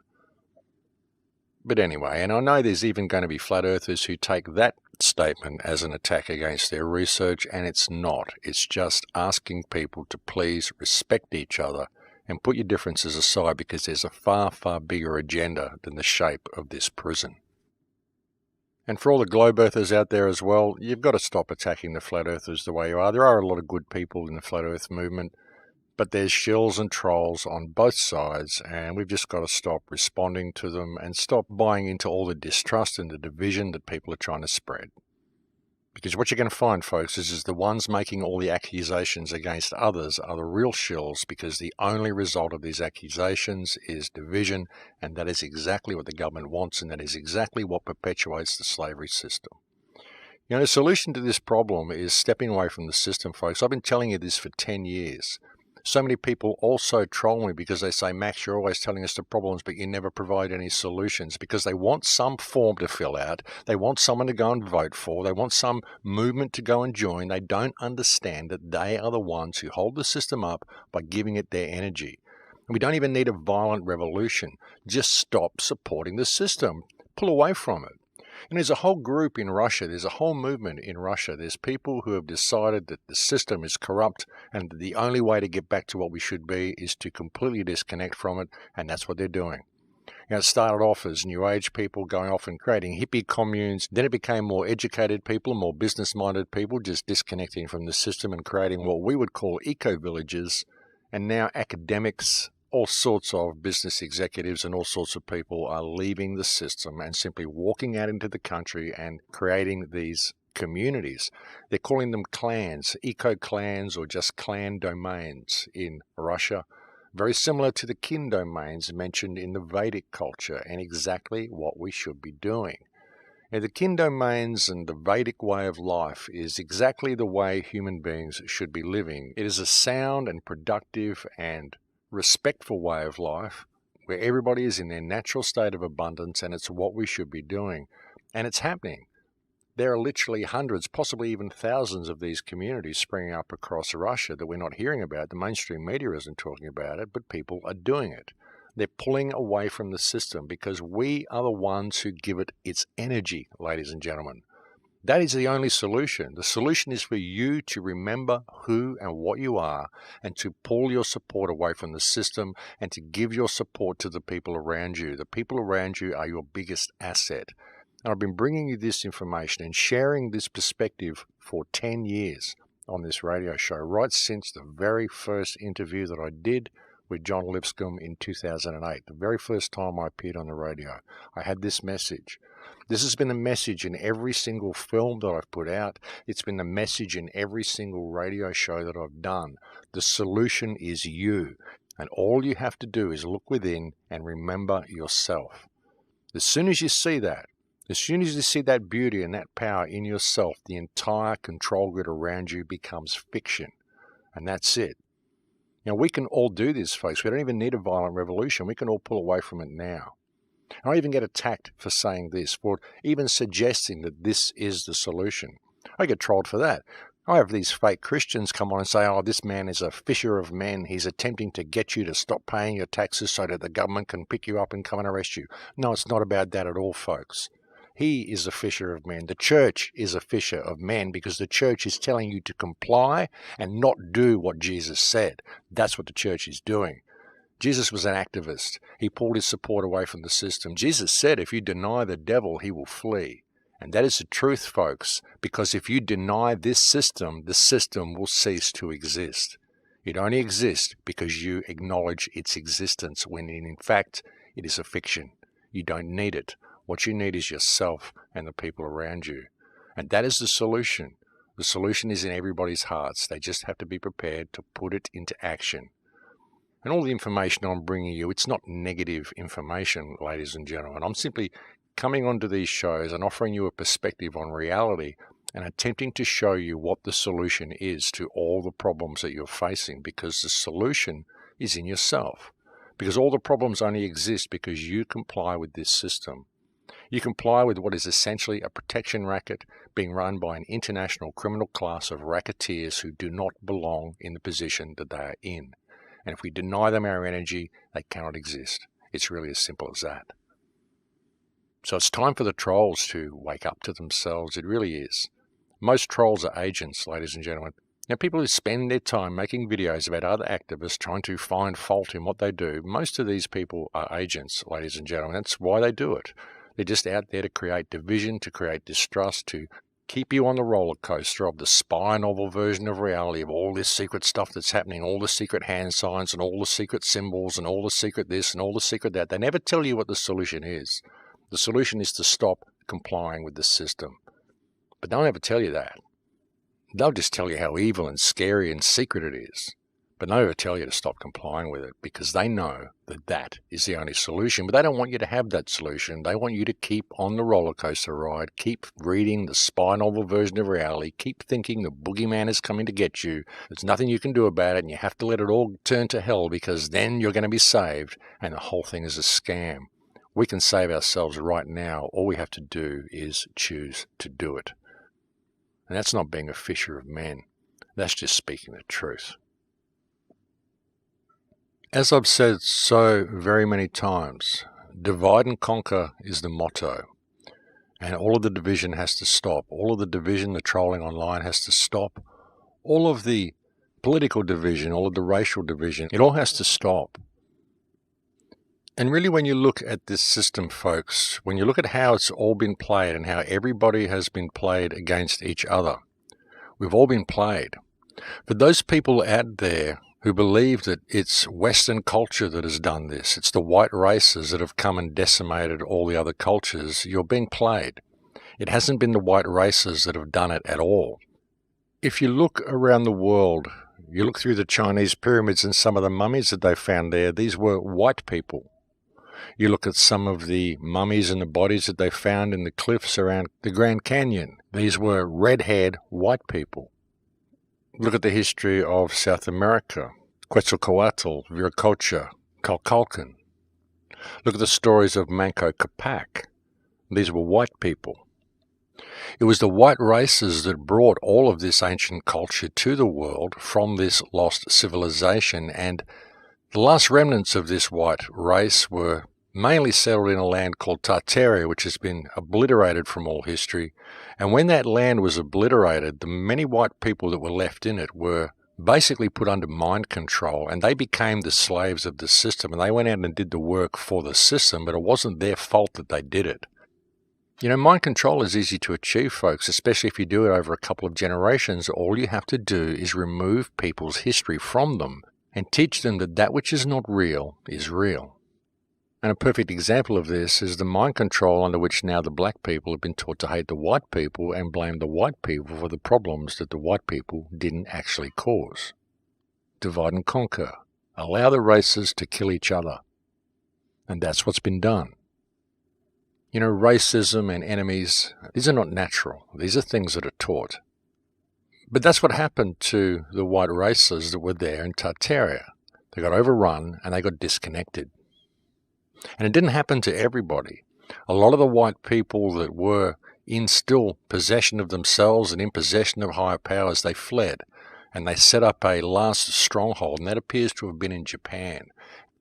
But anyway, and I know there's even going to be flat earthers who take that statement as an attack against their research, and it's not. It's just asking people to please respect each other and put your differences aside, because there's a far, far bigger agenda than the shape of this prison. And for all the globe earthers out there as well, you've got to stop attacking the flat earthers the way you are. There are a lot of good people in the flat earth movement, but there's shills and trolls on both sides, and we've just got to stop responding to them and stop buying into all the distrust and the division that people are trying to spread. Because what you're going to find, folks, is the ones making all the accusations against others are the real shills, because the only result of these accusations is division, and that is exactly what the government wants, and that is exactly what perpetuates the slavery system. The solution to this problem is stepping away from the system, folks. I've been telling you this for 10 years. So many people also troll me because they say, Max, you're always telling us the problems, but you never provide any solutions, because they want some form to fill out. They want someone to go and vote for. They want some movement to go and join. They don't understand that they are the ones who hold the system up by giving it their energy. And we don't even need a violent revolution. Just stop supporting the system. Pull away from it. And there's a whole group in Russia, there's a whole movement in Russia. There's people who have decided that the system is corrupt and that the only way to get back to what we should be is to completely disconnect from it, and that's what they're doing. It started off as New Age people going off and creating hippie communes. Then it became more educated people, more business-minded people just disconnecting from the system and creating what we would call eco-villages. And now academics, all sorts of business executives and all sorts of people are leaving the system and simply walking out into the country and creating these communities. They're calling them clans, eco-clans, or just clan domains in Russia, very similar to the kin domains mentioned in the Vedic culture, and exactly what we should be doing. Now, the kin domains and the Vedic way of life is exactly the way human beings should be living. It is a sound and productive and respectful way of life where everybody is in their natural state of abundance, and it's what we should be doing. And it's happening. There are literally hundreds, possibly even thousands of these communities springing up across Russia that we're not hearing about. The mainstream media isn't talking about it, but people are doing it. They're pulling away from the system because we are the ones who give it its energy, ladies and gentlemen. That is the only solution. The solution is for you to remember who and what you are, and to pull your support away from the system, and to give your support to the people around you. The people around you are your biggest asset. And I've been bringing you this information and sharing this perspective for 10 years on this radio show, right since the very first interview that I did with John Lipscomb in 2008. The very first time I appeared on the radio, I had this message. This has been the message in every single film that I've put out. It's been the message in every single radio show that I've done. The solution is you. And all you have to do is look within and remember yourself. As soon as you see that, as soon as you see that beauty and that power in yourself, the entire control grid around you becomes fiction. And that's it. Now, we can all do this, folks. We don't even need a violent revolution. We can all pull away from it now. And I even get attacked for saying this, for even suggesting that this is the solution. I get trolled for that. I have these fake Christians come on and say, oh, this man is a fisher of men. He's attempting to get you to stop paying your taxes so that the government can pick you up and come and arrest you. No, it's not about that at all, folks. He is a fisher of men. The church is a fisher of men, because the church is telling you to comply and not do what Jesus said. That's what the church is doing. Jesus was an activist. He pulled his support away from the system. Jesus said, if you deny the devil, he will flee. And that is the truth, folks, because if you deny this system, the system will cease to exist. It only exists because you acknowledge its existence, when in fact it is a fiction. You don't need it. What you need is yourself and the people around you. And that is the solution. The solution is in everybody's hearts. They just have to be prepared to put it into action. And all the information I'm bringing you, it's not negative information, ladies and gentlemen. I'm simply coming onto these shows and offering you a perspective on reality and attempting to show you what the solution is to all the problems that you're facing, because the solution is in yourself. Because all the problems only exist because you comply with this system. You comply with what is essentially a protection racket being run by an international criminal class of racketeers who do not belong in the position that they are in. And if we deny them our energy, they cannot exist. It's really as simple as that. So it's time for the trolls to wake up to themselves. It really is. Most trolls are agents, ladies and gentlemen. Now, people who spend their time making videos about other activists trying to find fault in what they do, most of these people are agents, ladies and gentlemen. That's why they do it. They're just out there to create division, to create distrust, to keep you on the roller coaster of the spy novel version of reality, of all this secret stuff that's happening, all the secret hand signs and all the secret symbols and all the secret this and all the secret that. They never tell you what the solution is. The solution is to stop complying with the system. But they'll never tell you that. They'll just tell you how evil and scary and secret it is. But they'll never tell you to stop complying with it, because they know that that is the only solution. But they don't want you to have that solution. They want you to keep on the roller coaster ride, keep reading the spy novel version of reality, keep thinking the boogeyman is coming to get you. There's nothing you can do about it, and you have to let it all turn to hell, because then you're going to be saved, and the whole thing is a scam. We can save ourselves right now. All we have to do is choose to do it. And that's not being a fisher of men. That's just speaking the truth. As I've said so very many times, divide and conquer is the motto. And all of the division has to stop. All of the division, the trolling online has to stop. All of the political division, all of the racial division, it all has to stop. And really, when you look at this system, folks, when you look at how it's all been played and how everybody has been played against each other, we've all been played. For those people out there who believe that it's Western culture that has done this, it's the white races that have come and decimated all the other cultures, you're being played. It hasn't been the white races that have done it at all. If you look around the world, you look through the Chinese pyramids and some of the mummies that they found there, these were white people. You look at some of the mummies and the bodies that they found in the cliffs around the Grand Canyon. These were red-haired white people. Look at the history of South America, Quetzalcoatl, Viracocha, Calcalcan. Look at the stories of Manco Capac. These were white people. It was the white races that brought all of this ancient culture to the world from this lost civilization, and the last remnants of this white race were mainly settled in a land called Tartaria, which has been obliterated from all history. And when that land was obliterated, the many white people that were left in it were basically put under mind control, and they became the slaves of the system, and they went out and did the work for the system, but it wasn't their fault that they did it. You know, mind control is easy to achieve, folks, especially if you do it over a couple of generations. All you have to do is remove people's history from them and teach them that that which is not real is real. And a perfect example of this is the mind control under which now the black people have been taught to hate the white people and blame the white people for the problems that the white people didn't actually cause. Divide and conquer. Allow the races to kill each other. And that's what's been done. You know, racism and enemies, these are not natural. These are things that are taught. But that's what happened to the white races that were there in Tartaria. They got overrun and they got disconnected. And it didn't happen to everybody. A lot of the white people that were in still possession of themselves and in possession of higher powers, they fled. And they set up a last stronghold, and that appears to have been in Japan.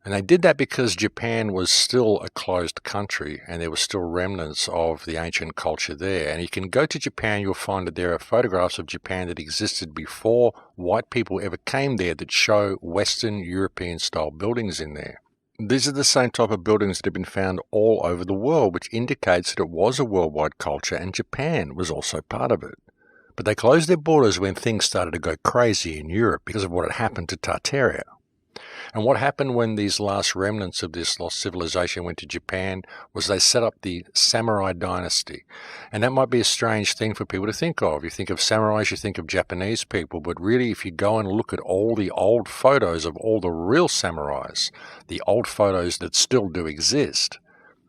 And they did that because Japan was still a closed country and there were still remnants of the ancient culture there. And you can go to Japan, you'll find that there are photographs of Japan that existed before white people ever came there that show Western European-style buildings in there. These are the same type of buildings that have been found all over the world, which indicates that it was a worldwide culture and Japan was also part of it. But they closed their borders when things started to go crazy in Europe because of what had happened to Tartaria. And what happened when these last remnants of this lost civilization went to Japan was they set up the samurai dynasty. And that might be a strange thing for people to think of. You think of samurais, you think of Japanese people, but really if you go and look at all the old photos of all the real samurais, the old photos that still do exist,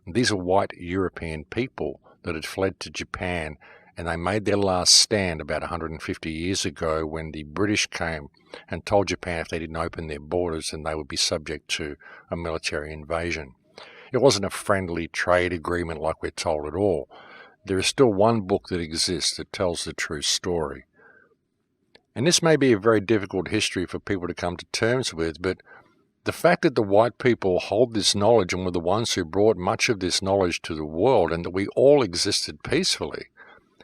these are white European people that had fled to Japan, and they made their last stand about 150 years ago when the British came and told Japan if they didn't open their borders then they would be subject to a military invasion. It wasn't a friendly trade agreement like we're told at all. There is still one book that exists that tells the true story. And this may be a very difficult history for people to come to terms with, but the fact that the white people hold this knowledge and were the ones who brought much of this knowledge to the world and that we all existed peacefully,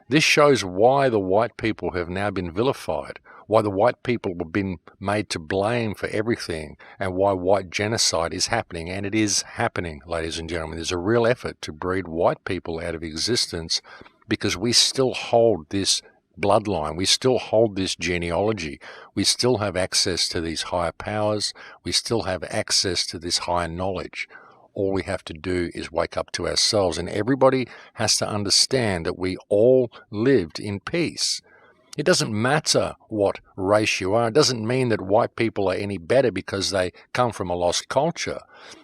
this shows why the white people have now been vilified, why the white people have been made to blame for everything, and why white genocide is happening. And it is happening, ladies and gentlemen. There's a real effort to breed white people out of existence because we still hold this bloodline. We still hold this genealogy. We still have access to these higher powers. We still have access to this higher knowledge. All we have to do is wake up to ourselves, and everybody has to understand that we all lived in peace. It doesn't matter what race you are. It doesn't mean that white people are any better because they come from a lost culture.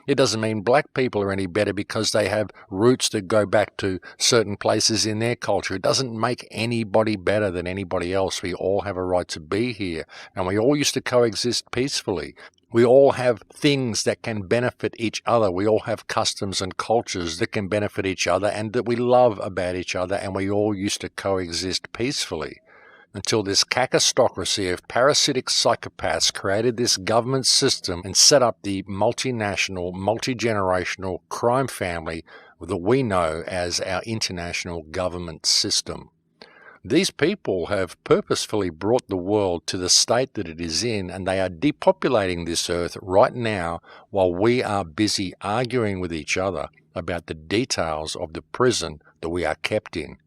It doesn't mean black people are any better because they have roots that go back to certain places in their culture. It doesn't make anybody better than anybody else. We all have a right to be here, and we all used to coexist peacefully. We all have things that can benefit each other. We all have customs and cultures that can benefit each other and that we love about each other, and we all used to coexist peacefully. Until this cacostocracy of parasitic psychopaths created this government system and set up the multinational, multi-generational crime family that we know as our international government system. These people have purposefully brought the world to the state that it is in, and they are depopulating this earth right now while we are busy arguing with each other about the details of the prison that we are kept in.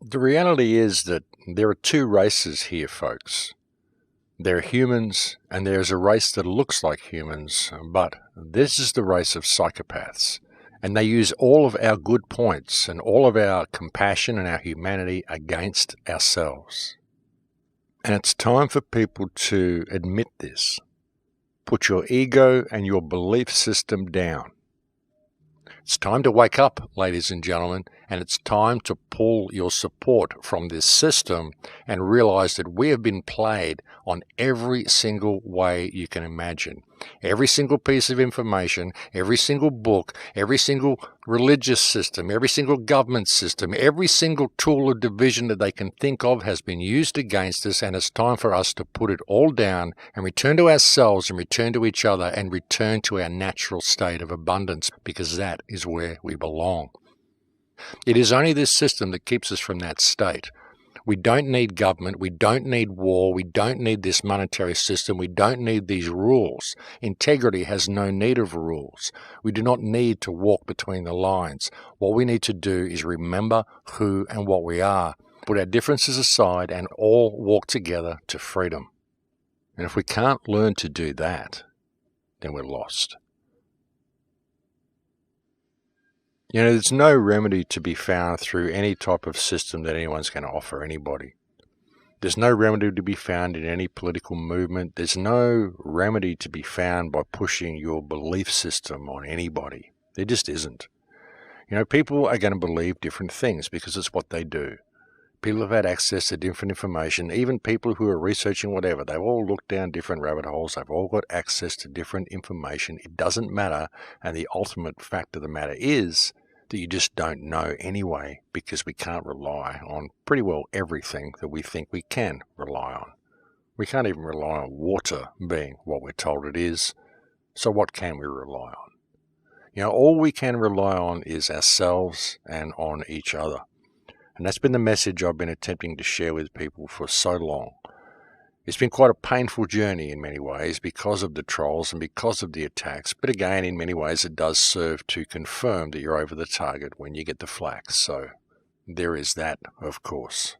The reality is that there are two races here, folks. There are humans, and there's a race that looks like humans, but this is the race of psychopaths. And they use all of our good points and all of our compassion and our humanity against ourselves. And it's time for people to admit this. Put your ego and your belief system down. It's time to wake up, ladies and gentlemen, and it's time to pull your support from this system and realize that we have been played on every single way you can imagine. Every single piece of information, every single book, every single religious system, every single government system, every single tool of division that they can think of has been used against us, and it's time for us to put it all down and return to ourselves and return to each other and return to our natural state of abundance, because that is where we belong. It is only this system that keeps us from that state. We don't need government, we don't need war, we don't need this monetary system, we don't need these rules. Integrity has no need of rules. We do not need to walk between the lines. What we need to do is remember who and what we are, put our differences aside, and all walk together to freedom. And if we can't learn to do that, then we're lost. You know, there's no remedy to be found through any type of system that anyone's going to offer anybody. There's no remedy to be found in any political movement. There's no remedy to be found by pushing your belief system on anybody. There just isn't. You know, people are going to believe different things because it's what they do. People have had access to different information. Even people who are researching whatever, they've all looked down different rabbit holes. They've all got access to different information. It doesn't matter. And the ultimate fact of the matter is that you just don't know anyway, because we can't rely on pretty well everything that we think we can rely on. We can't even rely on water being what we're told it is. So what can we rely on? You know, all we can rely on is ourselves and on each other. And that's been the message I've been attempting to share with people for so long. It's been quite a painful journey in many ways because of the trolls and because of the attacks. But again, in many ways, it does serve to confirm that you're over the target when you get the flack. So there is that, of course.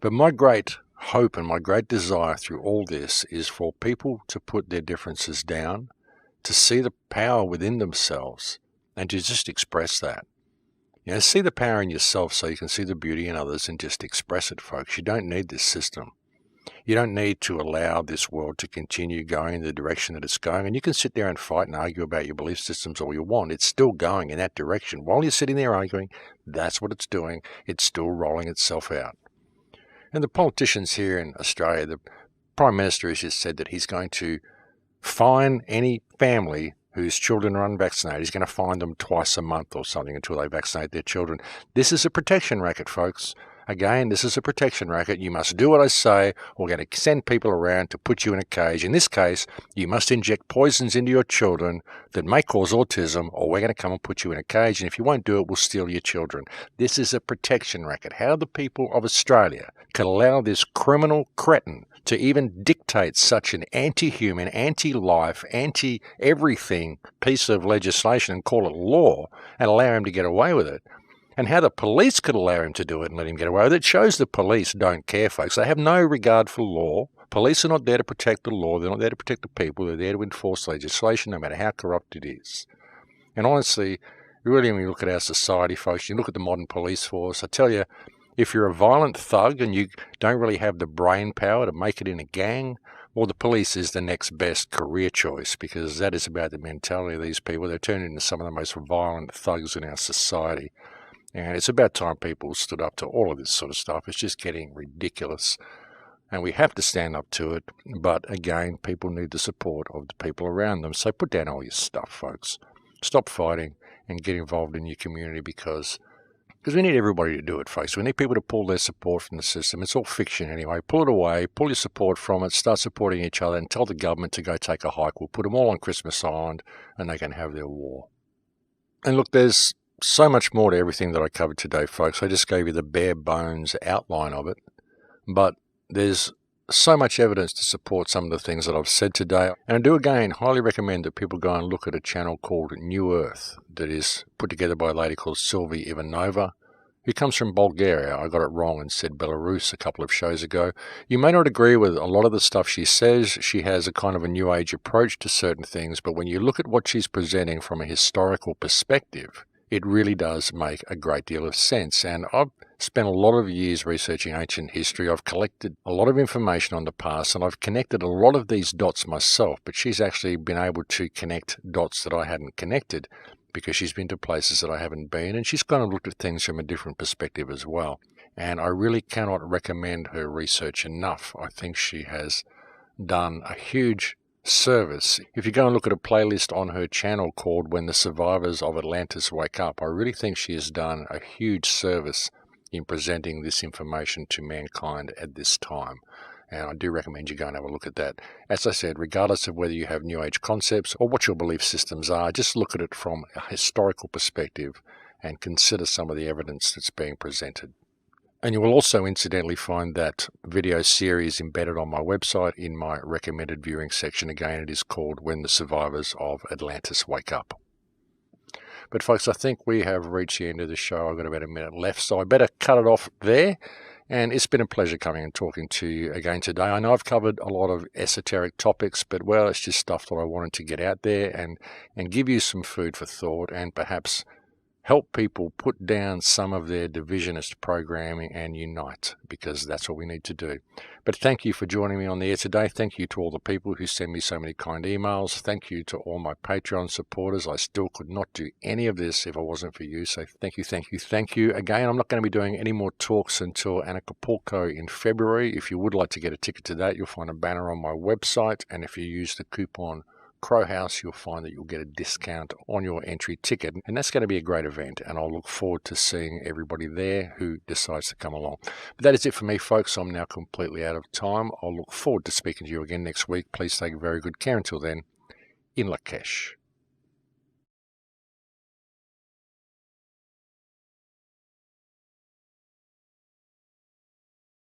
But my great hope and my great desire through all this is for people to put their differences down, to see the power within themselves, and to just express that. You know, see the power in yourself so you can see the beauty in others and just express it, folks. You don't need this system. You don't need to allow this world to continue going in the direction that it's going. And you can sit there and fight and argue about your belief systems all you want. It's still going in that direction. While you're sitting there arguing, that's what it's doing. It's still rolling itself out. And the politicians here in Australia, the Prime Minister has just said that he's going to fine any family whose children are unvaccinated. He's going to fine them twice a month or something until they vaccinate their children. This is a protection racket, folks. Again, this is a protection racket. You must do what I say, or we're going to send people around to put you in a cage. In this case, you must inject poisons into your children that may cause autism, or we're going to come and put you in a cage. And if you won't do it, we'll steal your children. This is a protection racket. How the people of Australia can allow this criminal cretin to even dictate such an anti-human, anti-life, anti-everything piece of legislation and call it law and allow him to get away with it. And how the police could allow him to do it and let him get away with it shows the police don't care, folks. They have no regard for law. Police are not there to protect the law. They're not there to protect the people. They're there to enforce legislation, no matter how corrupt it is. And honestly, really, when you look at our society, folks, you look at the modern police force, I tell you, if you're a violent thug and you don't really have the brain power to make it in a gang, well, the police is the next best career choice, because that is about the mentality of these people. They're turning into some of the most violent thugs in our society. And it's about time people stood up to all of this sort of stuff. It's just getting ridiculous. And we have to stand up to it. But again, people need the support of the people around them. So put down all your stuff, folks. Stop fighting and get involved in your community, because we need everybody to do it, folks. We need people to pull their support from the system. It's all fiction anyway. Pull it away. Pull your support from it. Start supporting each other and tell the government to go take a hike. We'll put them all on Christmas Island and they can have their war. And look, there's so much more to everything that I covered today, folks. I just gave you the bare bones outline of it. But there's so much evidence to support some of the things that I've said today. And I do, again, highly recommend that people go and look at a channel called New Earth that is put together by a lady called Sylvie Ivanova, who comes from Bulgaria. I got it wrong and said Belarus a couple of shows ago. You may not agree with a lot of the stuff she says. She has a kind of a new age approach to certain things. But when you look at what she's presenting from a historical perspective, it really does make a great deal of sense. And I've spent a lot of years researching ancient history. I've collected a lot of information on the past, and I've connected a lot of these dots myself. But she's actually been able to connect dots that I hadn't connected, because she's been to places that I haven't been, and she's kind of looked at things from a different perspective as well. And I really cannot recommend her research enough. I think she has done a huge service. If you go and look at a playlist on her channel called When the Survivors of Atlantis Wake Up, I really think she has done a huge service in presenting this information to mankind at this time. And I do recommend you go and have a look at that. As I said, regardless of whether you have New Age concepts or what your belief systems are, just look at it from a historical perspective and consider some of the evidence that's being presented. And you will also incidentally find that video series embedded on my website in my recommended viewing section. Again, it is called When the Survivors of Atlantis Wake Up. But folks, I think we have reached the end of the show. I've got about a minute left, so I better cut it off there. And it's been a pleasure coming and talking to you again today. I know I've covered a lot of esoteric topics, but well, it's just stuff that I wanted to get out there and give you some food for thought and perhaps help people put down some of their divisionist programming and unite, because that's what we need to do. But thank you for joining me on the air today. Thank you to all the people who send me so many kind emails. Thank you to all my Patreon supporters. I still could not do any of this if it wasn't for you. So thank you, thank you, thank you. Again, I'm not going to be doing any more talks until Acapulco in February. If you would like to get a ticket to that, you'll find a banner on my website. And if you use the coupon Crowhouse, you'll find that you'll get a discount on your entry ticket, and that's going to be a great event, and I'll look forward to seeing everybody there who decides to come along. But that is it for me, folks. I'm now completely out of time. I'll look forward to speaking to you again next week. Please take very good care until then. In Lakesh.